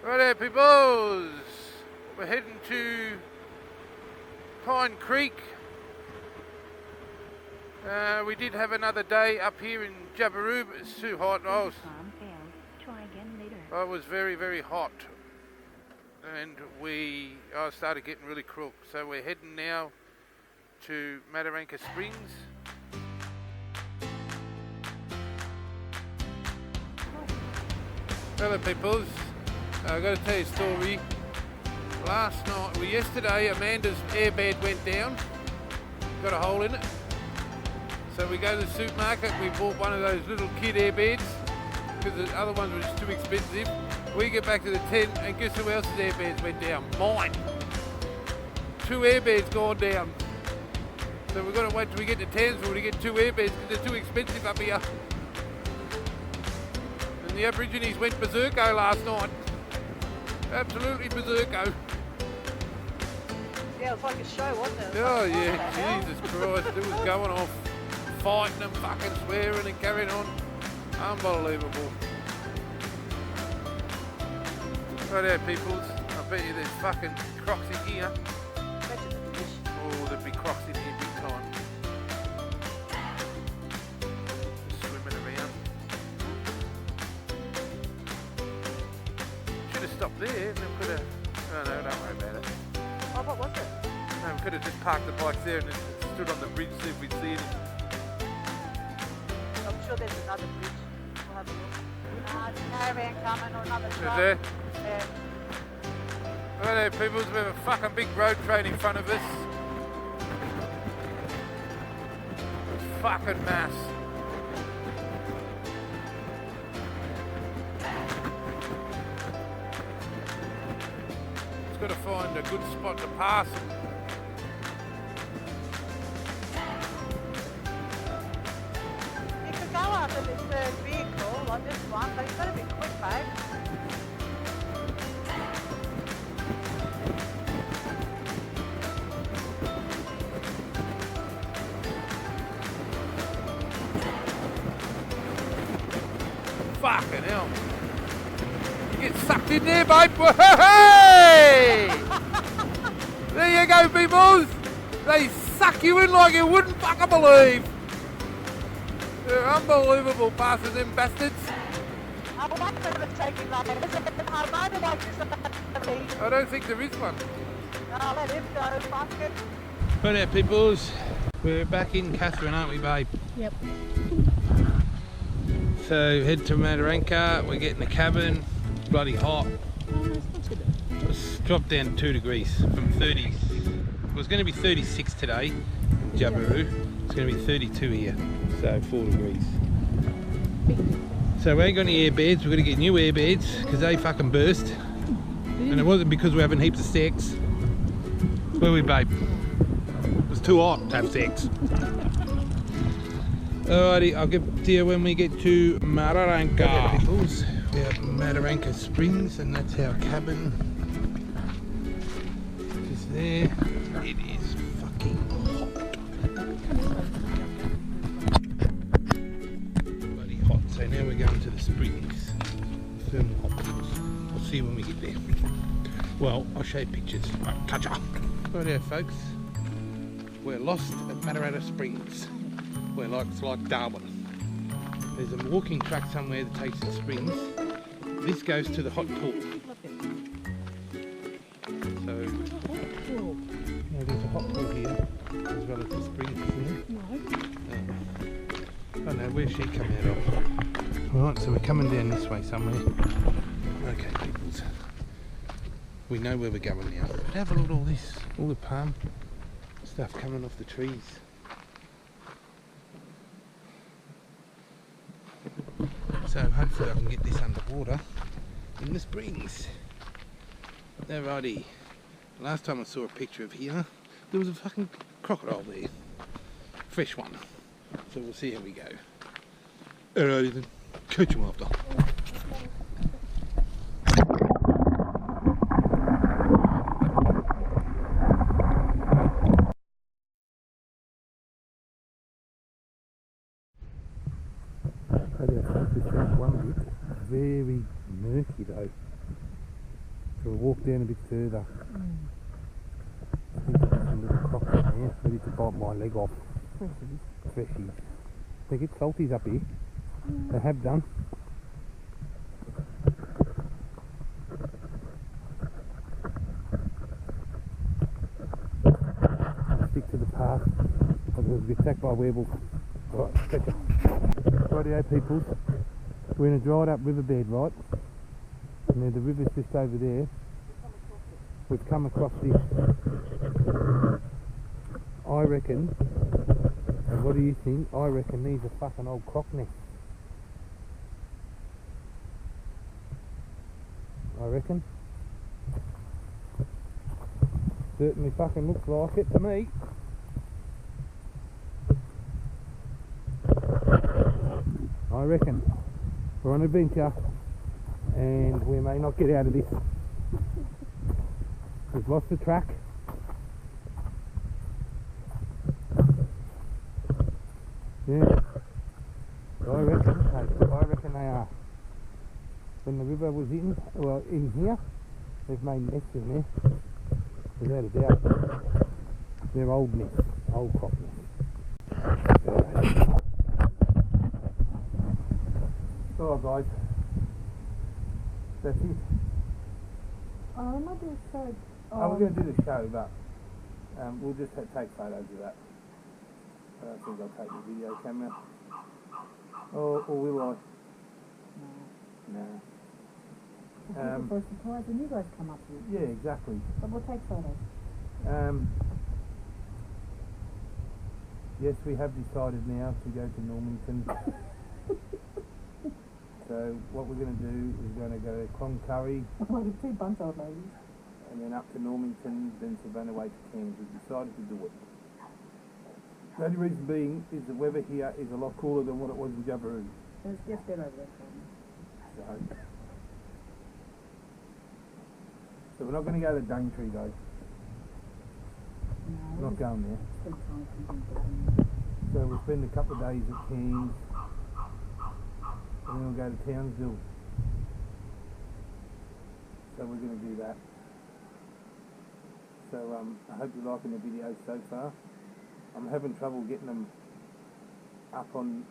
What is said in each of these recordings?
Righto peoples, we're heading to Pine Creek. We did have another day up here in Jabiru, but it's too hot. I was very, very hot, and I started getting really crook. So we're heading now to Mataranka Springs. Hello peoples, I've got to tell you a story. Yesterday Amanda's airbed went down, got a hole in it. So we go to the supermarket, we bought one of those little kid airbeds because the other ones were just too expensive. We get back to the tent and guess who else's airbeds went down? Mine. 2 airbeds gone down. So we've got to wait till we get to Townsville to get 2 airbeds because they're too expensive up here. And the Aborigines went berserko last night. Absolutely berserko. Yeah, it was like a show, wasn't it? Oh yeah, Jesus Christ, it was going off. Fighting and fucking swearing and carrying on. Unbelievable. Right there peoples, I bet you there's fucking crocs in here. Oh, there'd be crocs in here big time. Just swimming around. Should have stopped there and then could have... Oh no, don't worry about it. Oh, what was it? No, we could have just parked the bikes there and then stood on the bridge to see if we'd see anything. I'm sure there's another bridge. We'll have a look. There's a caravan coming or another truck. Is there? Yeah. Righto peoples, we have a fucking big road train in front of us. Fucking mass. Just got to find a good spot to pass. You could go after this third vehicle, like this one, but you've got to be quick, babe. Fucking hell. You get sucked in there, babe. Hey! There you go, peoples. They suck you in like you wouldn't fucking believe. They're unbelievable bastards, them bastards. I wonder if it's taking like I don't think there is one. No, let him go, fuck it. Right there, peoples. We're back in Catherine, aren't we, babe? Yep. So head to Mataranka, we're getting the cabin, it's bloody hot. It's dropped down to 2 degrees from 30. It was going to be 36 today in Jabiru. It's going to be 32 here, so 4 degrees. So we ain't got any air beds, we're going to get new air beds because they fucking burst. And it wasn't because we're having heaps of sex. Where we, babe? It was too hot to have sex. Alrighty, I'll get to you when we get to Mataranka. Peoples, we're at Mataranka Springs and that's our cabin. Just there. It is fucking hot. Bloody hot. So now we're going to the springs. Thermal hot. We'll see you when we get there. Well, I'll show you pictures. Right, catch up. Right here, folks. We're lost at Mataranka Springs. It's like Darwin. There's a walking track somewhere that takes to springs. This goes to the hot pool. So there's a hot pool here as well as the springs, isn't there? Oh no, where's she come out of? Alright, so we're coming down this way somewhere. Okay, peoples. We know where we're going now. But have a look at all this, all the palm stuff coming off the trees. So hopefully I can get this underwater in the springs. Alrighty. Last time I saw a picture of here, there was a fucking crocodile there. Fresh one. So we'll see how we go. Alrighty then. Catch you after. This one bit very murky though. So we'll walk down a bit further. I think there's some little crocs in there, ready to bite my leg off. Freshies. They get salties up here. They have done. I'll stick to the path. Otherwise we'll get attacked by a werewolf. Right, catch up. Rightio peoples. We're in a dried up riverbed, right? And then the river's just over there. We've come across this. I reckon, and what do you think? I reckon these are fucking old croc nests. I reckon. Certainly fucking looks like it to me. I reckon. We're on an adventure and we may not get out of this. We've lost the track. Yeah. I reckon they are. When the river was in here, they've made nests in there. Without a doubt. They're old nests, old crop nests. Alright guys, that's it. Oh, I'm not doing so. We're going to do the show, but we'll just take photos of that. I don't think I'll take the video camera. Or will I? No. For a surprise when you guys come up here. Yeah, exactly. But we'll take photos. Yes, we have decided now to go to Normington. So what we're going to do is going to go to Cloncurry. Oh, the two bunch old ladies. And then up to Normington, then Savannah way to Cairns. We've decided to do it. The only reason being is the weather here is a lot cooler than what it was in Jabiru. It's just been over there. So we're not going to go to Daintree though. No, We're not going there. spend time thinking. So we'll spend a couple of days at Cairns. And then we'll go to Townsville. So we're going to do that. So I hope you're liking the videos so far. I'm having trouble getting them up on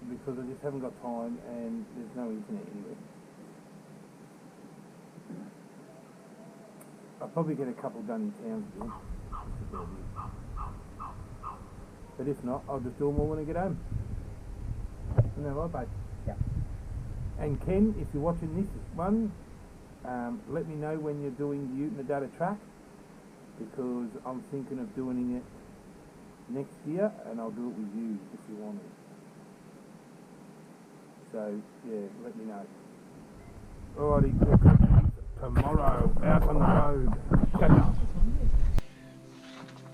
because I just haven't got time and there's no internet anywhere. I'll probably get a couple done in Townsville. But if not, I'll just do them all when I get home. Isn't that right, babe? Yeah. And Ken, if you're watching this one, let me know when you're doing the Ute and the Data track, because I'm thinking of doing it next year, and I'll do it with you if you want it. So yeah, let me know. Alrighty, we'll catch you tomorrow out on the road. Catch up.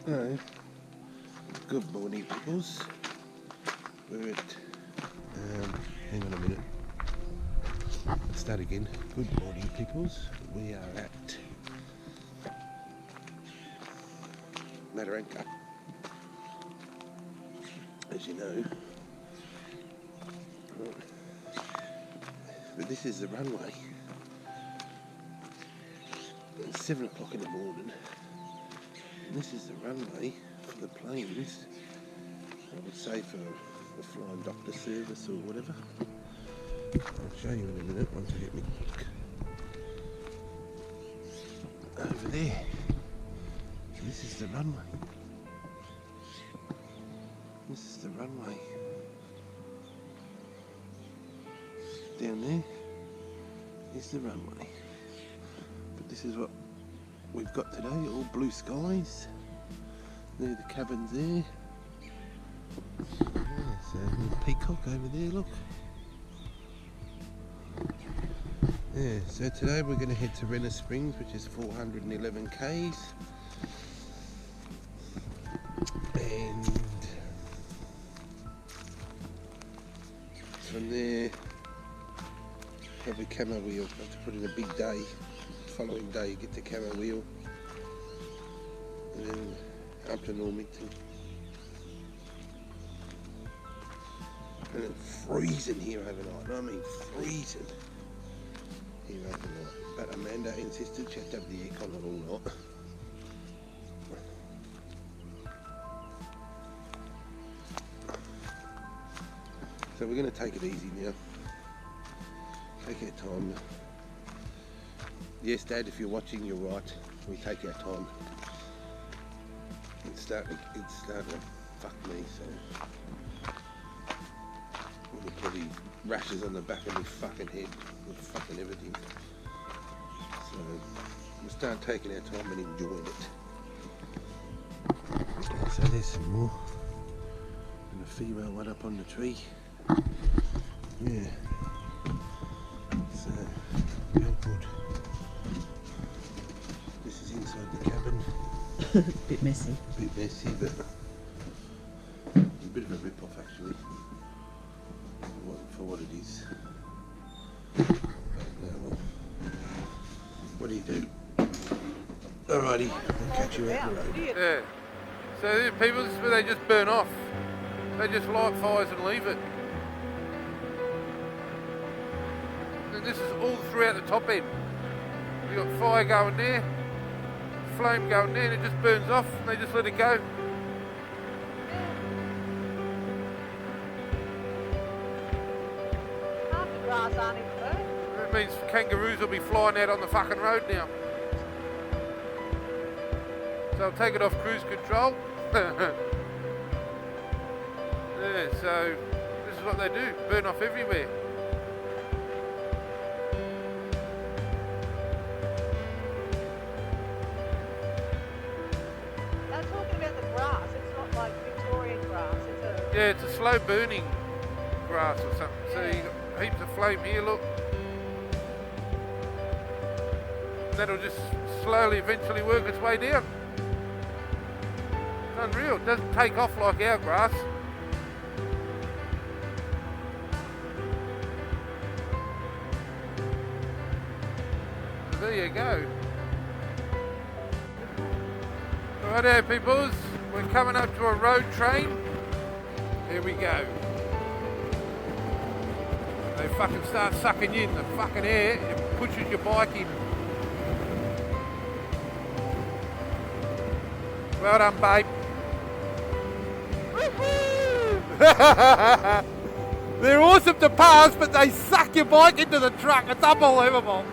Hello. Good morning, peoples. We're at hang on a minute. Let's start again. Good morning, peoples. We are at Mataranka, as you know. But this is the runway. It's 7 o'clock in the morning. And this is the runway for the planes. I would say for the flying doctor service or whatever. I'll show you in a minute once I get my book. Over there. This is the runway. This is the runway. Down there is the runway. But this is what we've got today, all blue skies. There are the cabins there. There's a little peacock over there, look. Yeah, so today we're going to head to Renner Springs, which is 411 k's. And from there, probably camo wheel. Have to put in a big day. Following day, you get the camo wheel. And then up to Normington. And it's freezing here overnight. I mean freezing here overnight. but Amanda insisted she had to have the aircon on all night. So we're going to take it easy now. Take our time. Yes, Dad, if you're watching, you're right. We take our time. It's starting to fuck me, so I'm probably rashes on the back of my fucking head with fucking everything. So we'll start taking our time and enjoying it. Okay, so there's some more. And a female one up on the tree. Yeah. So real good. This is inside the cabin. Bit messy. Bit messy, but a bit of a rip-off actually, for what it is. Well, what do you do? Alrighty, I'll catch you out the road. Yeah. So people, this is where they just burn off. They just light fires and leave it. And this is all throughout the top end. You've got fire going there, flame going there, and it just burns off, and they just let it go. Half the grass aren't even burning. That means kangaroos will be flying out on the fucking road now. So I'll take it off cruise control. Yeah, so this is what they do, burn off everywhere. They're talking about the grass. It's not like Victorian grass. It's a... Yeah, it's a slow burning grass or something. So you got heaps of flame here, look. And that'll just slowly eventually work its way down. It's unreal, it doesn't take off like our grass. So there you go. Righto peoples, we're coming up to a road train. Here we go. They fucking start sucking in the fucking air, it pushes your bike in. Well done, babe. They're awesome to pass, but they suck your bike into the truck. It's unbelievable.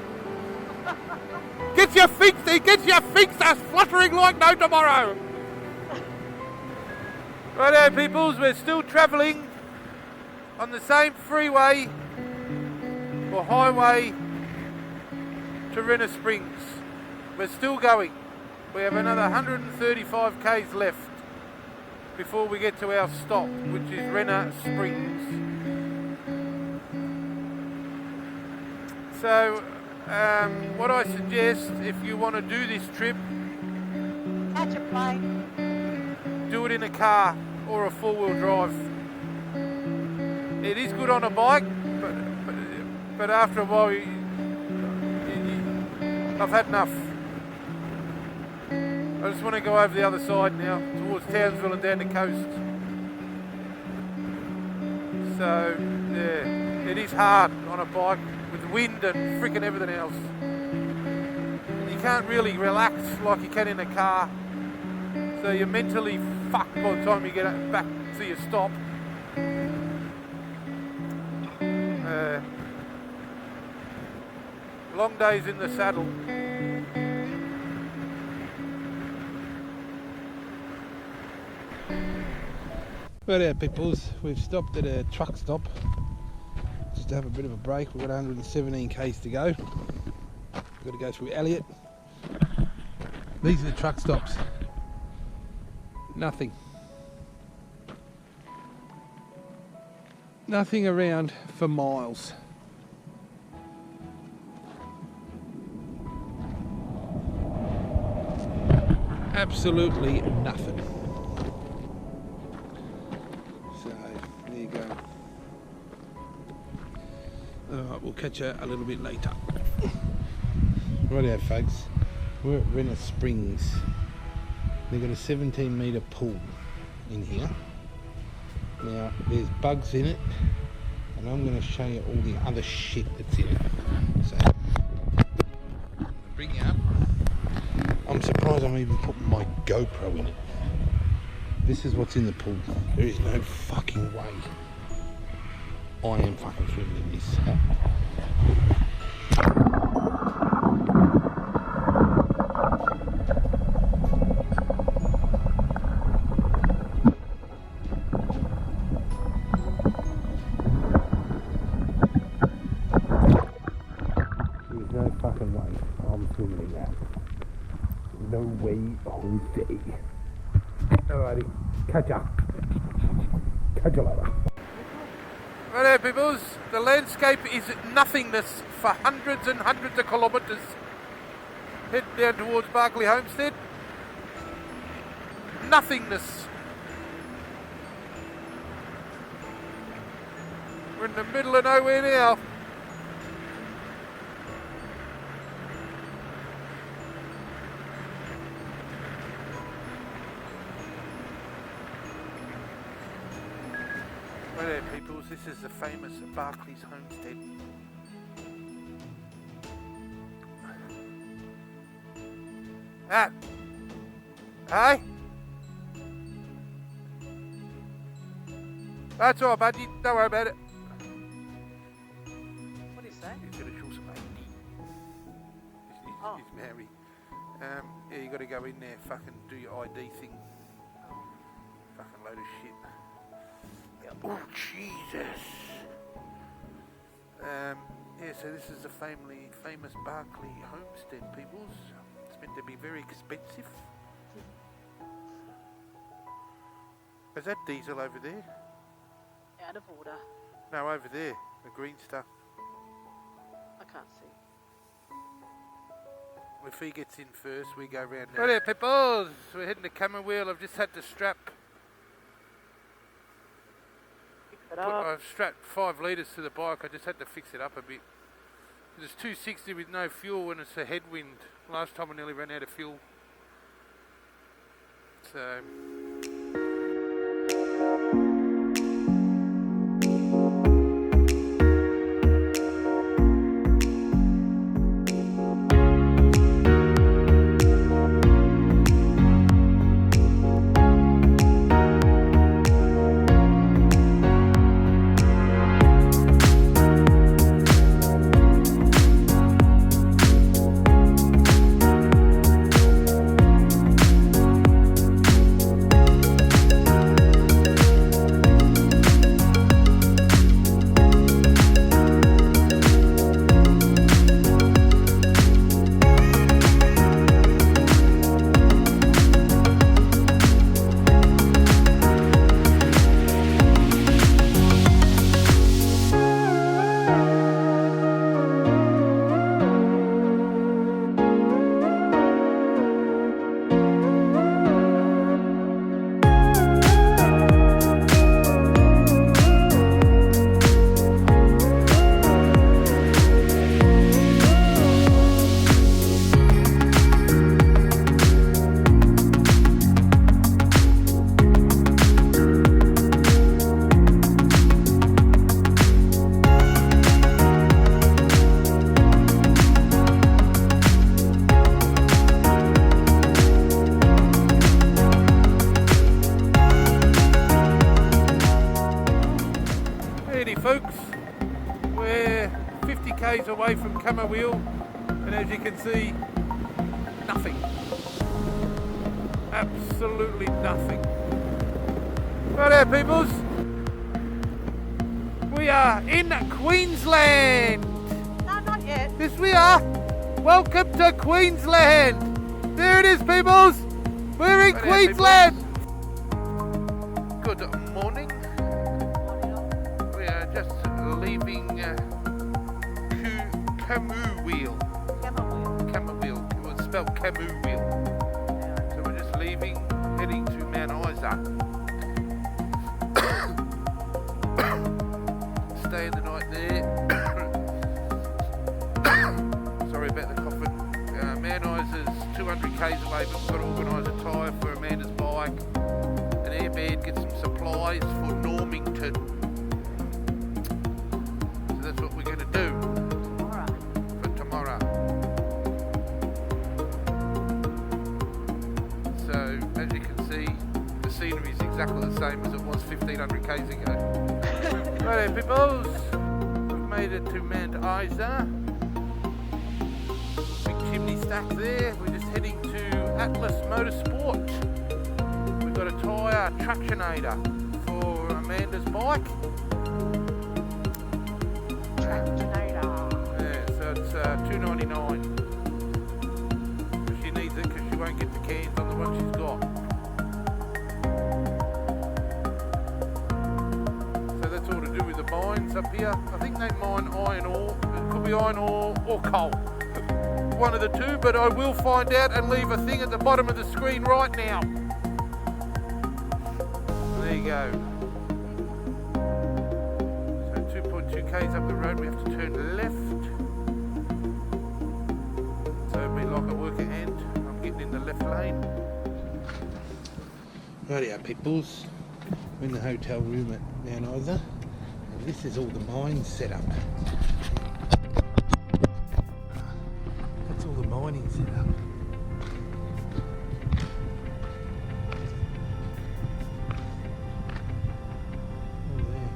Get your feet are fluttering like no tomorrow. Righto peoples, we're still travelling on the same freeway or highway to Renner Springs. We're still going. We have another 135 k's left before we get to our stop, which is Renner Springs. So what I suggest, if you want to do this trip, Catch a plane. do it in a car or a four-wheel drive. It is good on a bike, but after a while, I've had enough. I just want to go over the other side now, towards Townsville and down the coast. So, yeah, it is hard on a bike with wind and frickin' everything else. You can't really relax like you can in a car. So you're mentally fucked by the time you get back to your stop. Long days in the saddle. Right, peoples, we've stopped at a truck stop just to have a bit of a break. We've got 117 k's to go. We've got to go through Elliot. These are the truck stops. Nothing around for miles. Absolutely nothing. So there you go. Alright, we'll catch you a little bit later. Rightio folks, we're at Renner Springs. They've got a 17 metre pool in here. Now there's bugs in it, and I'm going to show you all the other shit that's in it. So I'm even putting my GoPro in it. This is what's in the pool. There is no fucking way I am fucking swimming in this. There's no fucking way I'm swimming in that. No way, Jose. Alrighty, catch ya. Catch ya later. Right there, peoples. The landscape is nothingness for hundreds and hundreds of kilometres. Head down towards Barclay Homestead. Nothingness. We're in the middle of nowhere now. Right there, peoples, this is the famous Barclay's Homestead. Ah! Hey? That's alright, bud, don't worry about it. What is that? He's gonna show some ID. Oh. He's married. Yeah, you gotta go in there, fucking do your ID thing. Fucking load of shit. Oh, Jesus. Yeah, so this is the famous Barclay Homestead, peoples. It's meant to be very expensive. Is that diesel over there? Out of order. No, over there, the green stuff. I can't see. If he gets in first, we go round there. Right there, peoples. We're heading to Camberwell. I've just had to strap. I've strapped 5 litres to the bike. I just had to fix it up a bit. It's 260 with no fuel and it's a headwind. Last time I nearly ran out of fuel. So... Folks, we're 50 k's away from Camberwell and as you can see, nothing. Absolutely nothing. Right there, peoples. We are in Queensland. No, not yet. Yes, we are. Welcome to Queensland. There it is, peoples. We're in Queensland. Good morning. Just leaving Camberwell. Camberwell. It was spelled Camberwell. So we're just leaving, heading to Mount Isa. Staying the night there. Sorry about the coughing. Mount Isa's 200 k's away, but we've got to organise a tyre for Amanda's bike, an airbed, get some supplies for Normington. That's what we're going to do for tomorrow. exactly the same as it was 1500 k's ago. Righto, peoples. We've made it to Mount Isa. Big chimney stack there. We're just heading to Atlas Motorsport. We've got a tyre tractionator for Amanda's bike. Tractionator. Yeah, so it's $2.99. She needs it because she won't get the cans on the one she's got. So that's all to do with the mines up here. I think they mine iron ore. It could be iron ore or coal. One of the two, but I will find out and leave a thing at the bottom of the screen right now. There you go. So 2.2 k's up the road, we have to turn left. So it'll be like a worker hand. I'm getting in the left lane. Rightio, peoples. We're in the hotel room at Mount Isa, and this is all the mines set up. That's all the mining set up. All there.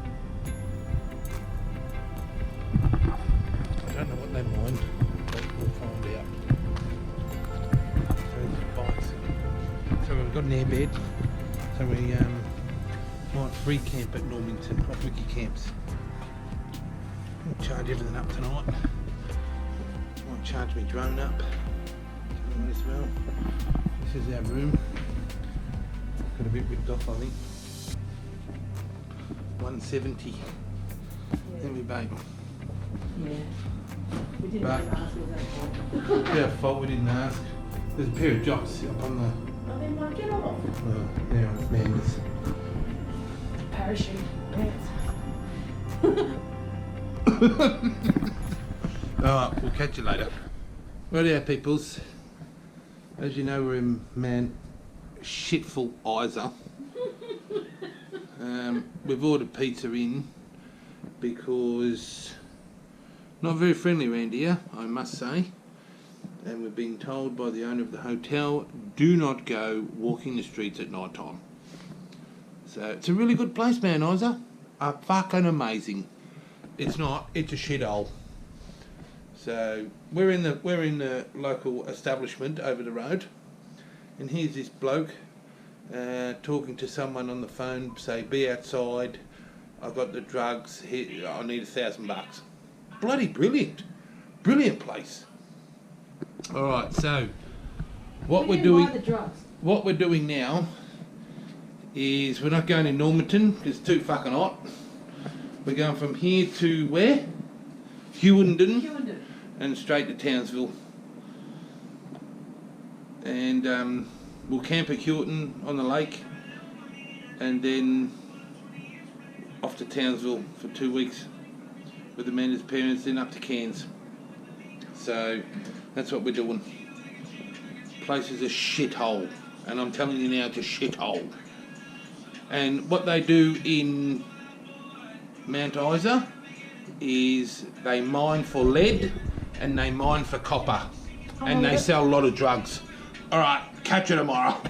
I don't know what they mine, but we'll find out. So there's the bikes. So we've got an airbed. So we might free camp at Normington, not Wiki Camps. We'll charge everything up tonight. Might charge me drone up tonight as well. This is our room. Got a bit ripped off, I think. 170. Didn't we, babe? Yeah. We didn't But- ask for that. Yeah, fault we didn't ask. There's a pair of jocks up on the. Oh, then why get off? There on Amanda's. Parachute pants. Alright, we'll catch you later. Rightio, peoples. As you know, we're in shitful Isa. We've ordered pizza in because not very friendly around here, I must say. And we've been told by the owner of the hotel, do not go walking the streets at night time. So it's a really good place, man, Isa. Fucking amazing. It's not. It's a shithole. So we're in the local establishment over the road, and here's this bloke talking to someone on the phone. Say, be outside. I've got the drugs. Here, I need $1,000. Bloody brilliant, brilliant place. All right. So what we're doing. The drugs. What we're doing now is we're not going to Normanton because it's too fucking hot. We're going from here to where? Hewenden, and straight to Townsville. And we'll camp at Hewenden on the lake, and then off to Townsville for 2 weeks with Amanda's parents, then up to Cairns. So that's what we're doing. Place is a shithole, and I'm telling you now, it's a shithole. And what they do in Mount Isa is they mine for lead and they mine for copper, and they sell a lot of drugs. All right, catch you tomorrow.